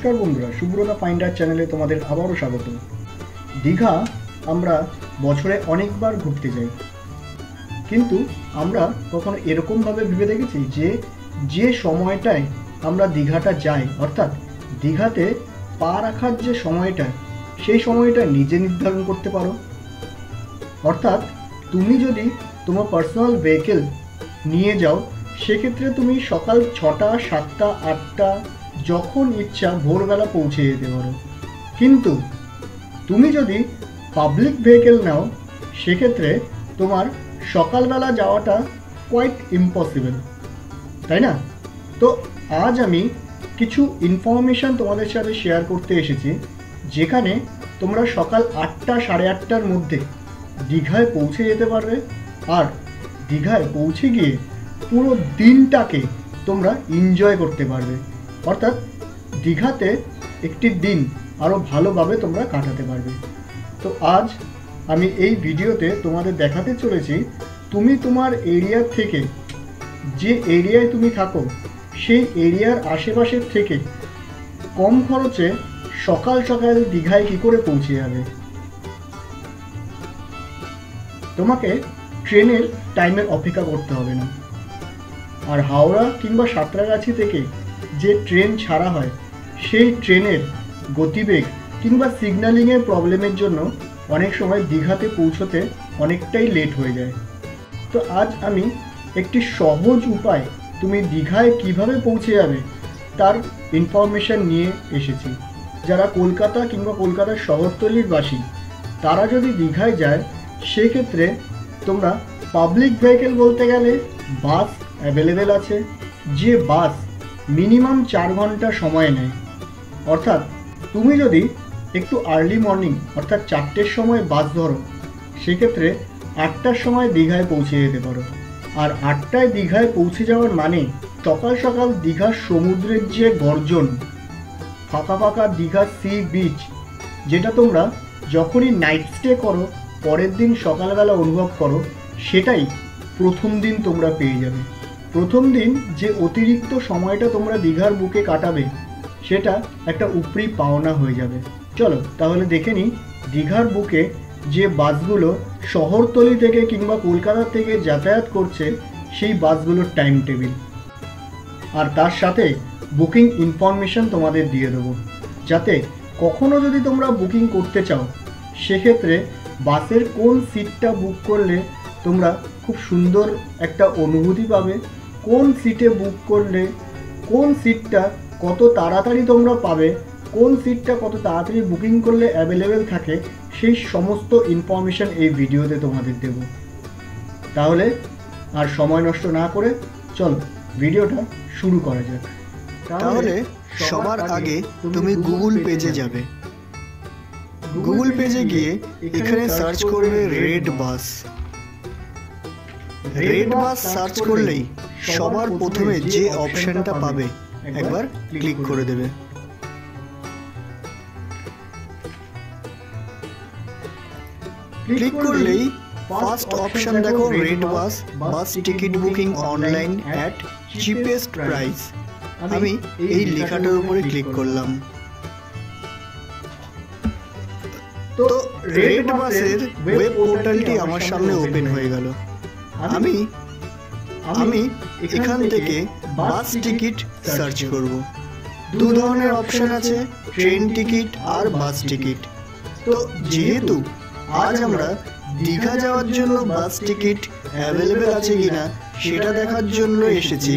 নমস্কার বন্ধুরা, সুব্রতা ফাইন্ডার চ্যানেলে তোমাদের আবারও স্বাগত। দীঘা আমরা বছরে অনেকবার ঘুরতে যাই, কিন্তু আমরা কখনো এরকমভাবে ভেবে দেখেছি যে সময়টায় আমরা দীঘাটা যাই, অর্থাৎ দীঘাতে পা রাখার যে সময়টা, সেই সময়টা নিজে নির্ধারণ করতে পারো। অর্থাৎ তুমি যদি তোমার পার্সোনাল ভেহিকেল নিয়ে যাও, সেক্ষেত্রে তুমি সকাল 6টা, 7টা, 8টা যখন ইচ্ছা ভোরবেলা পৌঁছে যেতে পারো। কিন্তু তুমি যদি পাবলিক ভেহিকেল নাও, সেক্ষেত্রে তোমার সকালবেলা যাওয়াটা কোয়াইট ইম্পসিবল, তাই না? তো আজ আমি কিছু ইনফরমেশান তোমাদের সাথে শেয়ার করতে এসেছি, যেখানে তোমরা সকাল 8টা, 8:30টার মধ্যে দীঘায় পৌঁছে যেতে পারবে। আর দীঘায় পৌঁছে গিয়ে পুরো দিনটাকে তোমরা এনজয় করতে পারবে, অর্থাৎ দীঘাতে একটি দিন আরও ভালোভাবে তোমরা কাটাতে পারবে। তো আজ আমি এই ভিডিওতে তোমাদের দেখাতে চলেছি, তুমি তোমার এরিয়া থেকে, যে এরিয়ায় তুমি থাকো সেই এরিয়ার আশেপাশের থেকে কম খরচে সকাল সকাল দীঘায় কী করে পৌঁছে যাবে। তোমাকে ট্রেনের টাইমের অপেক্ষা করতে হবে না। আর হাওড়া কিংবা সাঁতরাগাছি থেকে যে ট্রেন ছাড়া হয়, সেই ট্রেনের গতিবেগ কিংবা সিগন্যালিংয়ের প্রবলেমের জন্য অনেক সময় দীঘাতে পৌঁছতে অনেকটাই লেট হয়ে যায়। তো আজ আমি একটি সহজ উপায় তুমি দীঘায় কিভাবে পৌঁছে যাবে তার ইনফরমেশান নিয়ে এসেছি। যারা কলকাতা কিংবা কলকাতার শহরতলির বাসী, তারা যদি দীঘায় যায়, সেক্ষেত্রে তোমরা পাবলিক ভেহিকেল বলতে গেলে বাস অ্যাভেলেবেল আছে, যে বাস মিনিমাম 4 ঘন্টা সময় নেয়। অর্থাৎ তুমি যদি একটু আর্লি মর্নিং অর্থাৎ 4টের সময় বাস ধরো, সেক্ষেত্রে 8টার সময় দীঘায় পৌঁছে যেতে পারো। আর 8টায় দীঘায় পৌঁছে যাওয়ার মানে সকাল সকাল দীঘার সমুদ্রের যে গর্জন, ফাঁকা ফাঁকা দীঘার সি বিচ, যেটা তোমরা যখনই নাইট স্টে করো পরের দিন সকালবেলা অনুভব করো, সেটাই প্রথম দিন তোমরা পেয়ে যাবে। প্রথম দিন যে অতিরিক্ত সময়টা তোমরা দীঘার বুকে কাটাবে, সেটা একটা উপরি পাওনা হয়ে যাবে। চলো তাহলে দেখে নিই দীঘার বুকে যে বাসগুলো শহরতলি থেকে কিংবা কলকাতা থেকে যাতায়াত করছে, সেই বাসগুলোর টাইম টেবিল। আর তার সাথে বুকিং ইনফরমেশন তোমাদের দিয়ে দেবো, যাতে কখনো যদি তোমরা বুকিং করতে চাও, সেক্ষেত্রে বাসের কোন সিটটা বুক করলে তোমরা খুব সুন্দর একটা অনুভূতি পাবে, কোন সিটে বুক করলে কোন সিটটা কত তাড়াতাড়ি তোমরা পাবে, কোন সিটটা কত তাড়াতাড়ি বুকিং করলে অ্যাভেলেবেল থাকে, সেই সমস্ত ইনফরমেশান এই ভিডিওতে তোমাদের দেব। তাহলে আর সময় নষ্ট না করে চলো ভিডিওটা শুরু করা যাক। তাহলে সবার আগে তুমি গুগল পেজে যাবে। গুগল পেজে গিয়ে এখানে সার্চ করবে রেড বাস। রেড বাস সার্চ করলেই সবার প্রথমে যে অপশনটা পাবে একবার ক্লিক করে দেবে। ক্লিক করলেই ফার্স্ট অপশন দেখো, red bus, bus ticket booking online at cheapest price. আমি এই লেখাটার উপরে ক্লিক করলাম। তো রেড বাসের ওয়েব পোর্টালটি আমার সামনে ওপেন হয়ে গেল। আমি এখান থেকে বাস টিকিট সার্চ করব। দু ধরনের অপশন আছে, ট্রেন টিকিট আর বাস টিকিট। তো যেহেতু আজ আমরা দীঘা যাওয়ার জন্য বাস টিকিট অ্যাভেলেবেল আছে কিনা সেটা দেখার জন্য এসেছি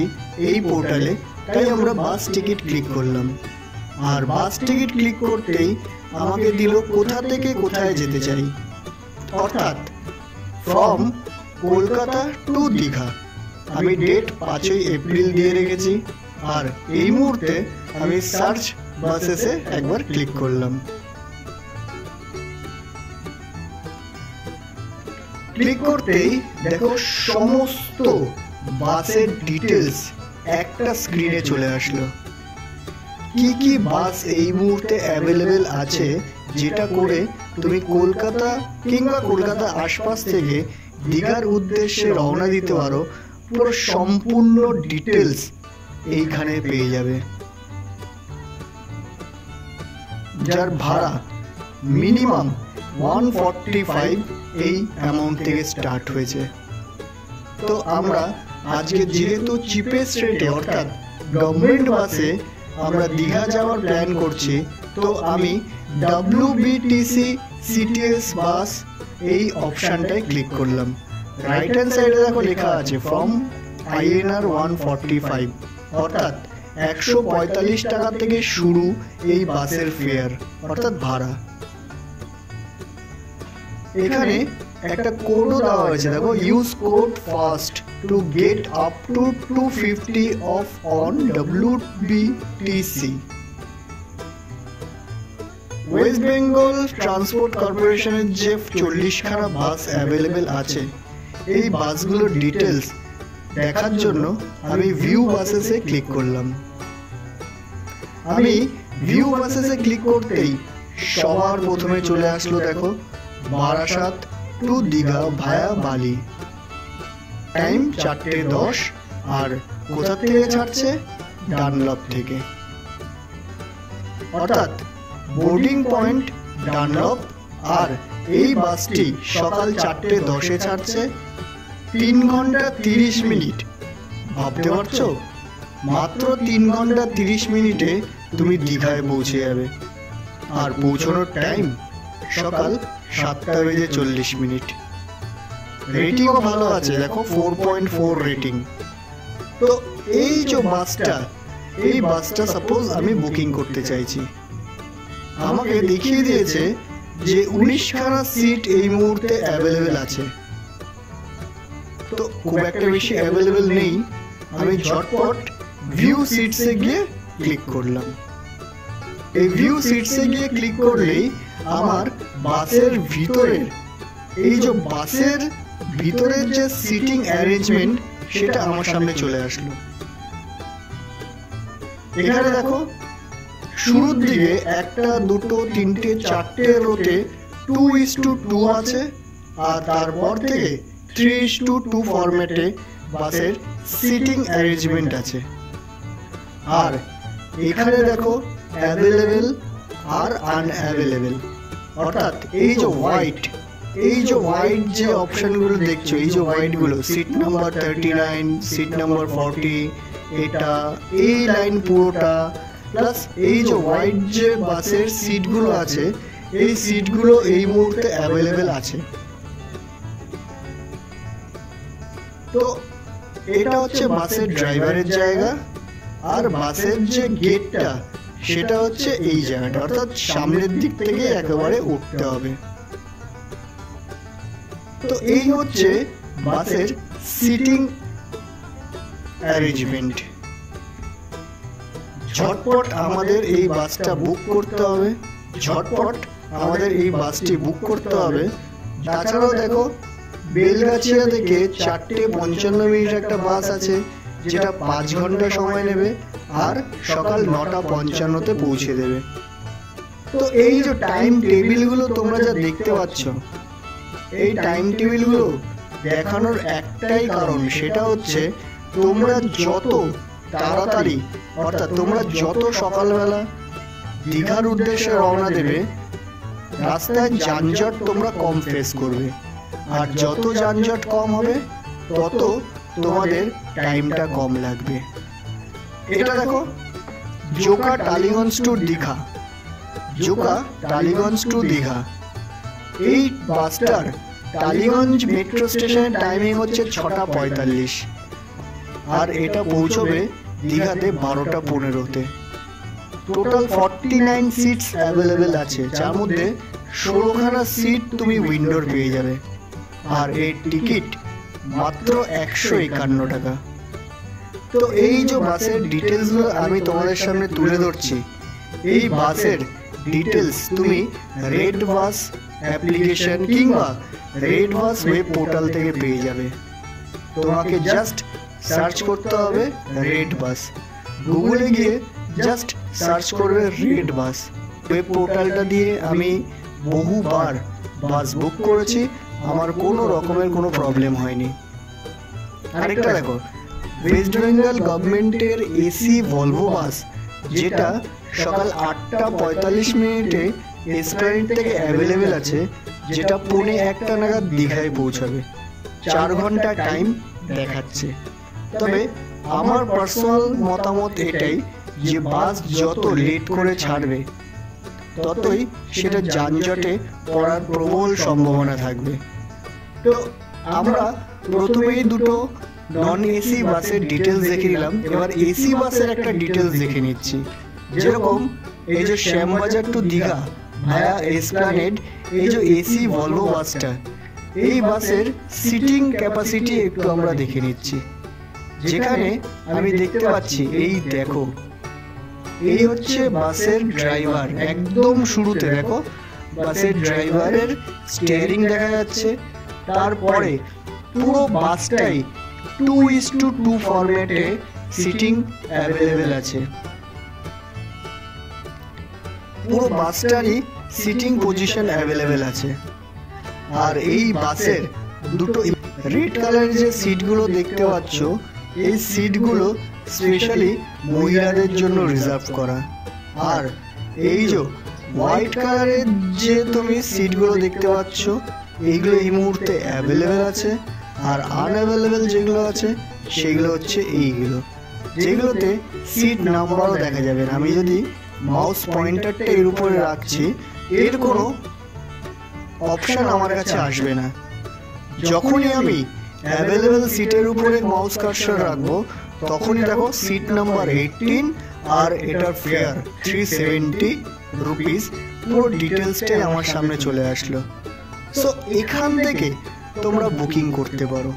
এই পোর্টালে, তাই আমরা বাস টিকিট ক্লিক করলাম। আর বাস টিকিট ক্লিক করতেই আমাকে দিল কোথা থেকে কোথায় যেতে চাই, অর্থাৎ ফ্রম কলকাতা টু দীঘা। আমি ডেট 5ই এপ্রিল দিয়ে রেখেছি। আর এই মুহূর্তে আমি সার্চ বাসেসে একবার ক্লিক করলাম। ক্লিক করতেই দেখো সমস্ত বাসের ডিটেলস একটা স্ক্রিনে চলে আসলো। কি কি বাস এই মুহূর্তে অ্যাভেলেবেল আছে, যেটা করে তুমি কলকাতা কিংবা কলকাতা আশপাশ থেকে দীঘার উদ্দেশ্যে রওনা দিতে পারো, পুরো সম্পূর্ণ ডিটেলস এইখানে পেয়ে যাবে। যার ভাড়া মিনিমাম 145 এই অ্যামাউন্ট থেকে স্টার্ট হয়েছে। তো আমরা আজকে যেহেতু চিপেস্ট রেটে অর্থাৎ গভর্নমেন্ট বাসে আমরা দীঘা যাওয়ার প্ল্যান করছি, তো আমি WBTC CTS বাস এই অপশানটায় ক্লিক করলাম। রাইট হ্যান্ড সাইডে দেখো লেখা আছে ফ্রম INR 145, অর্থাৎ 145 টাকা থেকে শুরু এই বাসের ফেয়ার অর্থাৎ ভাড়া। এখানে একটা কোডও দেওয়া হয়েছে, দেখো use code fast to get up to 250 of on WBTC। West Bengal transport কর্পোরেশনের যে 40খানা বাস অ্যাভেলেবেল আছে, এই বাসগুলোর ডিটেলস দেখার জন্য আমি ভিউ বাসেসে ক্লিক করলাম। আমি ভিউ বাসেসে ক্লিক করতেই সবার প্রথমে চলে আসলো দেখো বারাসাত টু দীঘা ভায়া বালি। টাইম 4:10 আর কোথা থেকে ছাড়ছে? ডানলপ থেকে, অর্থাৎ বোর্ডিং পয়েন্ট ডানলপ। আর এই বাসটি সকাল 4:10 ছাড়ছে। 3 ঘন্টা 30 মিনিট। ভাবতে পারছো, মাত্র 3 ঘন্টা 30 মিনিটে তুমি দীঘায় পৌঁছে যাবে। আর পৌঁছানোর টাইম সকাল 7:40। রেটিংও ভালো আছে, দেখো 4.4 রেটিং। তো এই যে বাসটা সাপোজ আমি বুকিং করতে চাইছি, আমাকে দেখিয়ে দিয়েছে যে 19খানা সিট এই মুহূর্তে অ্যাভেলেবেল আছে। তো খুব একটা বেশি অ্যাভেলেবেল নেই। আমি ঝটপট ভিউ সিটসে গিয়ে ক্লিক করলাম। এই ভিউ সিটসে গিয়ে ক্লিক করলেই আমার বাসের ভিতরের যে সিটিং অ্যারেঞ্জমেন্ট সেটা আমার সামনে চলে আসলো। এখানে দেখো শুরুর দিকে 1, 2, 3, 4 রোতে 2:2 আছে, আর তারপর থেকে 3:2 ফরম্যাটে বাসের সিটিং অ্যারেঞ্জমেন্ট আছে। আর এখানে দেখো অ্যাভেলেবেল আর আনঅ্যাভেলেবেল, অর্থাৎ এই যে হোয়াইট যে অপশনগুলো দেখছো, এই যে হোয়াইটগুলো সিট নাম্বার 39, সিট নাম্বার 40, এটা এই লাইন পুরোটা, প্লাস এই যে হোয়াইট যে বাসের সিটগুলো আছে, এই সিটগুলো এই মুহূর্তে অ্যাভেলেবেল আছে। তো এটা হচ্ছে বাসের ড্রাইভারের জায়গা, আর বাসের যে গেটটা সেটা হচ্ছে এই জায়গাটা, অর্থাৎ সামনের দিক থেকে একেবারে উঠতে হবে। তো এই হচ্ছে বাসের সিটিং অ্যারেঞ্জমেন্ট। ঝটপট আমাদের এই বাসটা বুক করতে হবে, তাছাড়াও দেখো বেলগাছিয়া থেকে 4:55 একটা বাস আছে, যেটা 5 ঘন্টা সময় নেবে আর সকাল 9:55 পৌঁছে দেবে। তো এই যে টাইম টেবিলগুলো তোমরা যা দেখতে পাচ্ছ, এই টাইম টেবিলগুলো দেখানোর একটাই কারণ, সেটা হচ্ছে তোমরা যত তাড়াতাড়ি, অর্থাৎ তোমরা যত সকালবেলা দীঘার উদ্দেশ্যে রওনা দেবে, রাস্তায় যানজট তোমরা কম ফেস করবে। আর যত যানজট কম হবে তত তোমাদের টাইমটা কম লাগবে। এটা দেখো জোকা টালিগঞ্জ টু দীঘা। এই বাসটার টালিগঞ্জ মেট্রো স্টেশনের টাইমিং হচ্ছে 6:45, আর এটা পৌঁছবে দীঘাতে 12:15। টোটাল 49 সিটস অ্যাভেলেবেল আছে, যার মধ্যে 16খানা সিট তুমি উইন্ডোর পেয়ে যাবে। আর এর টিকিট মাত্র 151 টাকা। তো এই যে বাসের ডিটেলসগুলো আমি তোমাদের সামনে তুলে ধরছি, এই বাসের ডিটেলস তুমি রেড বাস অ্যাপ্লিকেশন কিংবা রেড বাস ওয়েব পোর্টাল থেকে পেয়ে যাবে। তোমাকে জাস্ট সার্চ করতে হবে রেড বাস, গুগলে গিয়ে জাস্ট সার্চ করবে রেড বাস। ওয়েব পোর্টালটা দিয়ে আমি বহুবার বাস বুক করেছি, আমার কোনো রকমের কোনো প্রবলেম হয়নি। আরেকটা দেখো, ওয়েস্ট বেঙ্গল গভর্নমেন্টের এসি ভলভো বাস যেটা সকাল 8:45 এসপ্ল্যানেড থেকে অ্যাভেলেবেল আছে, যেটা 1:45 নাগাদ দীঘায় পৌঁছাবে। 4 ঘন্টা টাইম দেখাচ্ছে। তবে আমার পার্সোনাল মতামত এটাই যে বাস যত লেট করে ছাড়বে ততই সেটা যানজটে পড়ার প্রবল সম্ভাবনা থাকবে। তো আমরা প্রথমেই দুটো নন এসি বাসের ডিটেলস দেখে নিলাম, এবার এসি বাসের একটা ডিটেলস দেখে নিচ্ছি। যেরকম এই যে শ্যামবাজার টু দীঘা ভায়া এসপ্ল্যানেড, এই যে এসি ভলভো বাসটা, এই বাসের সিটিং ক্যাপাসিটি একটু আমরা দেখে নিচ্ছি। যেখানে আমি দেখতে পাচ্ছি, এই দেখো, এই হচ্ছে বাসের ড্রাইভার। একদম শুরুতে দেখো বাসের ড্রাইভারের স্টিয়ারিং দেখা যাচ্ছে। তারপরে পুরো বাসটাই 2:2 ফরম্যাটে সিটিং অ্যাভেলেবেল আছে। পুরো বাসটারই সিটিং পজিশন অ্যাভেলেবেল আছে। আর এই বাসের দুটো রেড কালারের যে সিটগুলো দেখতে পাচ্ছ, এই সিটগুলো স্পেশালি মহিলাদের জন্য রিজার্ভ করা। আর এই যে হোয়াইট কালারের যে তুমি সিটগুলো দেখতে পাচ্ছ, এইগুলো এই মুহূর্তে অ্যাভেলেবেল আছে। আর আনঅ্যাভেলেবেল যেগুলো আছে সেগুলো হচ্ছে এইগুলো, যেগুলোতে সিট নাম্বারও দেখা যাবে না। আমি যদি মাউস পয়েন্টারটা এর উপরে রাখছি, এর কোনো অপশন আমার কাছে আসবে না। যখনই আমি অ্যাভেলেবেল সিটের উপরে মাউস কার্সর রাখবো, তখনই দেখো সিট নাম্বার 18 আর এটার ফেয়ার 370 রুপিস, পুরো ডিটেলসটাই আমার সামনে চলে আসলো। সো এখান থেকে তোমরা বুকিং করতে পারো।